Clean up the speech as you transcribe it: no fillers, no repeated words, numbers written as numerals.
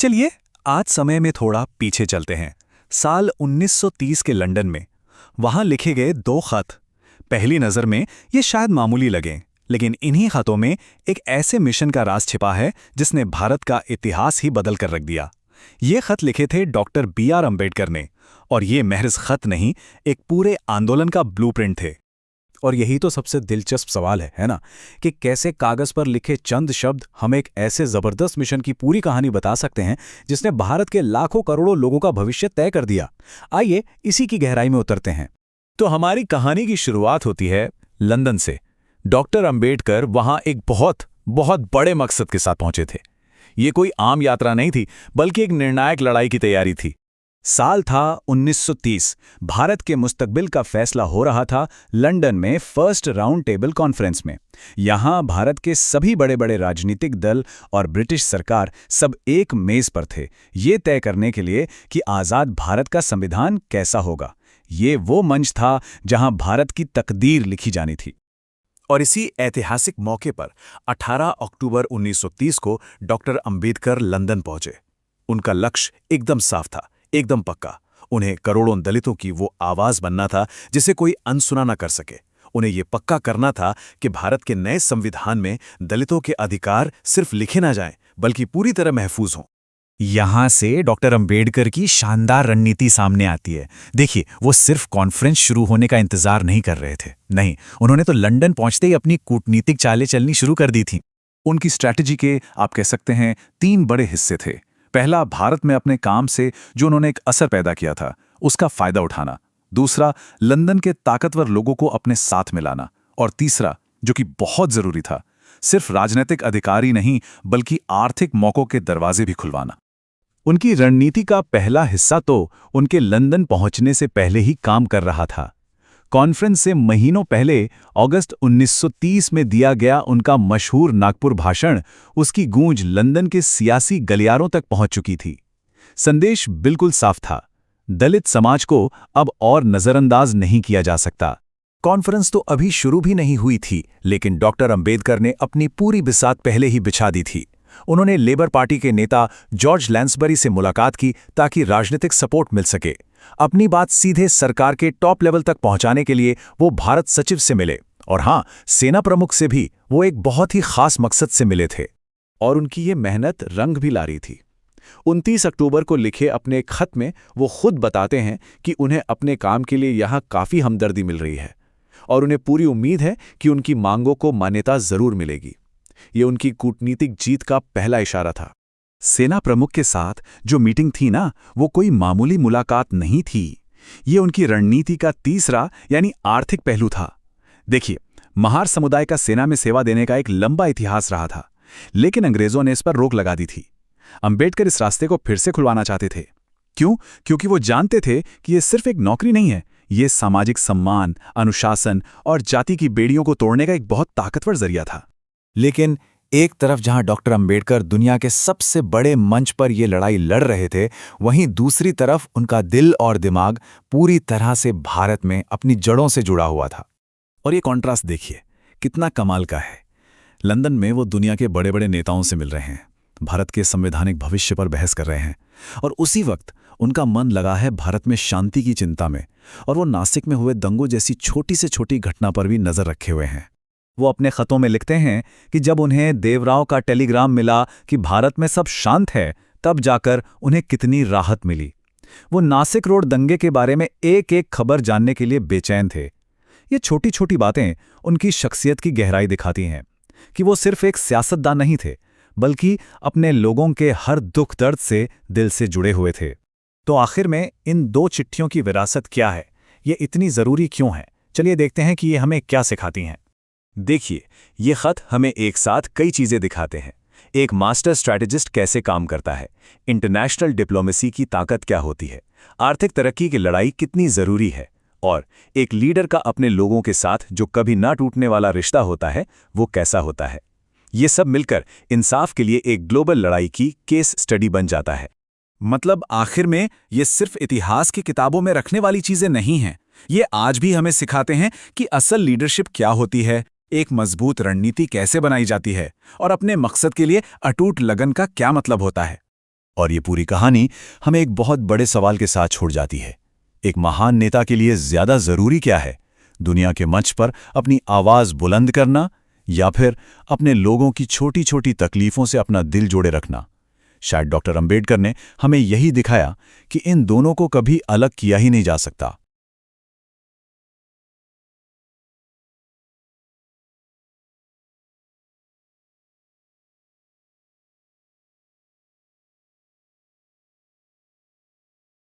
चलिए आज समय में थोड़ा पीछे चलते हैं। साल 1930 के लंदन में वहां लिखे गए दो खत। पहली नज़र में ये शायद मामूली लगें, लेकिन इन्हीं खतों में एक ऐसे मिशन का राज छिपा है जिसने भारत का इतिहास ही बदल कर रख दिया। ये खत लिखे थे डॉक्टर B.R. अम्बेडकर ने, और ये महज खत नहीं, एक पूरे आंदोलन का ब्लूप्रिंट थे। और यही तो सबसे दिलचस्प सवाल है ना, कि कैसे कागज पर लिखे चंद शब्द हम एक ऐसे जबरदस्त मिशन की पूरी कहानी बता सकते हैं जिसने भारत के लाखों करोड़ों लोगों का भविष्य तय कर दिया। आइए इसी की गहराई में उतरते हैं। तो हमारी कहानी की शुरुआत होती है लंदन से। डॉक्टर अम्बेडकर वहां एक बहुत बहुत बड़े मकसद के साथ पहुंचे थे। ये कोई आम यात्रा नहीं थी, बल्कि एक निर्णायक लड़ाई की तैयारी थी। साल था 1930। भारत के मुस्तकबिल का फैसला हो रहा था लंदन में फर्स्ट राउंड टेबल कॉन्फ्रेंस में। यहां भारत के सभी बड़े बड़े राजनीतिक दल और ब्रिटिश सरकार सब एक मेज पर थे, ये तय करने के लिए कि आज़ाद भारत का संविधान कैसा होगा। ये वो मंच था जहां भारत की तकदीर लिखी जानी थी। और इसी ऐतिहासिक मौके पर 18 अक्टूबर 1930 को डॉक्टर अम्बेडकर लंदन पहुंचे। उनका लक्ष्य एकदम साफ था, एकदम पक्का। उन्हें करोड़ों दलितों की वो आवाज बनना था जिसे कोई अनसुना न कर सके। उन्हें ये पक्का करना था कि भारत के नए संविधान में दलितों के अधिकार सिर्फ लिखे ना जाएं, बल्कि पूरी तरह महफूज हों। यहां से डॉक्टर अम्बेडकर की शानदार रणनीति सामने आती है। देखिए, वो सिर्फ कॉन्फ्रेंस शुरू होने का इंतजार नहीं कर रहे थे। नहीं, उन्होंने तो लंदन पहुंचते ही अपनी कूटनीतिक चालें चलनी शुरू कर दी थी। उनकी स्ट्रैटेजी के आप कह सकते हैं 3 बड़े हिस्से थे। पहला, भारत में अपने काम से जो उन्होंने एक असर पैदा किया था उसका फायदा उठाना। दूसरा, लंदन के ताकतवर लोगों को अपने साथ मिलाना। और तीसरा, जो कि बहुत जरूरी था, सिर्फ राजनीतिक अधिकार ही नहीं बल्कि आर्थिक मौकों के दरवाजे भी खुलवाना। उनकी रणनीति का पहला हिस्सा तो उनके लंदन पहुंचने से पहले ही काम कर रहा था। कॉन्फ्रेंस से महीनों पहले अगस्त 1930 में दिया गया उनका मशहूर नागपुर भाषण, उसकी गूंज लंदन के सियासी गलियारों तक पहुंच चुकी थी। संदेश बिल्कुल साफ था, दलित समाज को अब और नजरअंदाज नहीं किया जा सकता। कॉन्फ्रेंस तो अभी शुरू भी नहीं हुई थी, लेकिन डॉक्टर अम्बेडकर ने अपनी पूरी बिसात पहले ही बिछा दी थी। उन्होंने लेबर पार्टी के नेता जॉर्ज लैंसबरी से मुलाकात की ताकि राजनीतिक सपोर्ट मिल सके। अपनी बात सीधे सरकार के टॉप लेवल तक पहुंचाने के लिए वो भारत सचिव से मिले, और हां, सेना प्रमुख से भी वो एक बहुत ही खास मकसद से मिले थे। और उनकी ये मेहनत रंग भी ला रही थी। 29 अक्टूबर को लिखे अपने एक खत में वो खुद बताते हैं कि उन्हें अपने काम के लिए यहाँ काफ़ी हमदर्दी मिल रही है और उन्हें पूरी उम्मीद है कि उनकी मांगों को मान्यता जरूर मिलेगी। ये उनकी कूटनीतिक जीत का पहला इशारा था। सेना प्रमुख के साथ जो मीटिंग थी ना, वो कोई मामूली मुलाकात नहीं थी। ये उनकी रणनीति का तीसरा यानी आर्थिक पहलू था। देखिए, महार समुदाय का सेना में सेवा देने का एक लंबा इतिहास रहा था, लेकिन अंग्रेजों ने इस पर रोक लगा दी थी। अम्बेडकर इस रास्ते को फिर से खुलवाना चाहते थे। क्यों? क्योंकि वो जानते थे कि ये सिर्फ एक नौकरी नहीं है, ये सामाजिक सम्मान, अनुशासन और जाति की बेड़ियों को तोड़ने का एक बहुत ताकतवर जरिया था। लेकिन एक तरफ जहां डॉक्टर अम्बेडकर दुनिया के सबसे बड़े मंच पर ये लड़ाई लड़ रहे थे, वहीं दूसरी तरफ उनका दिल और दिमाग पूरी तरह से भारत में अपनी जड़ों से जुड़ा हुआ था। और ये कॉन्ट्रास्ट देखिए, कितना कमाल का है। लंदन में वो दुनिया के बड़े बड़े नेताओं से मिल रहे हैं, भारत के संवैधानिक भविष्य पर बहस कर रहे हैं, और उसी वक्त उनका मन लगा है भारत में शांति की चिंता में, और वो नासिक में हुए दंगों जैसी छोटी से छोटी घटना पर भी नजर रखे हुए हैं। वो अपने खतों में लिखते हैं कि जब उन्हें देवराव का टेलीग्राम मिला कि भारत में सब शांत है, तब जाकर उन्हें कितनी राहत मिली। वो नासिक रोड दंगे के बारे में एक एक खबर जानने के लिए बेचैन थे। ये छोटी छोटी बातें उनकी शख्सियत की गहराई दिखाती हैं कि वो सिर्फ एक सियासतदान नहीं थे, बल्कि अपने लोगों के हर दुख दर्द से दिल से जुड़े हुए थे। तो आखिर में इन 2 चिट्ठियों की विरासत क्या है, ये इतनी ज़रूरी क्यों है? चलिए देखते हैं कि ये हमें क्या सिखाती हैं। देखिए, ये खत हमें एक साथ कई चीज़ें दिखाते हैं। एक मास्टर स्ट्रैटेजिस्ट कैसे काम करता है, इंटरनेशनल डिप्लोमेसी की ताकत क्या होती है, आर्थिक तरक्की की लड़ाई कितनी ज़रूरी है, और एक लीडर का अपने लोगों के साथ जो कभी ना टूटने वाला रिश्ता होता है, वो कैसा होता है। ये सब मिलकर इंसाफ के लिए एक ग्लोबल लड़ाई की केस स्टडी बन जाता है। मतलब आखिर में ये सिर्फ इतिहास की किताबों में रखने वाली चीज़ें नहीं हैं, ये आज भी हमें सिखाते हैं कि असल लीडरशिप क्या होती है, एक मजबूत रणनीति कैसे बनाई जाती है, और अपने मकसद के लिए अटूट लगन का क्या मतलब होता है। और ये पूरी कहानी हमें एक बहुत बड़े सवाल के साथ छोड़ जाती है। एक महान नेता के लिए ज्यादा जरूरी क्या है, दुनिया के मंच पर अपनी आवाज बुलंद करना या फिर अपने लोगों की छोटी छोटी तकलीफों से अपना दिल जोड़े रखना? शायद डॉक्टर अंबेडकर ने हमें यही दिखाया कि इन दोनों को कभी अलग किया ही नहीं जा सकता।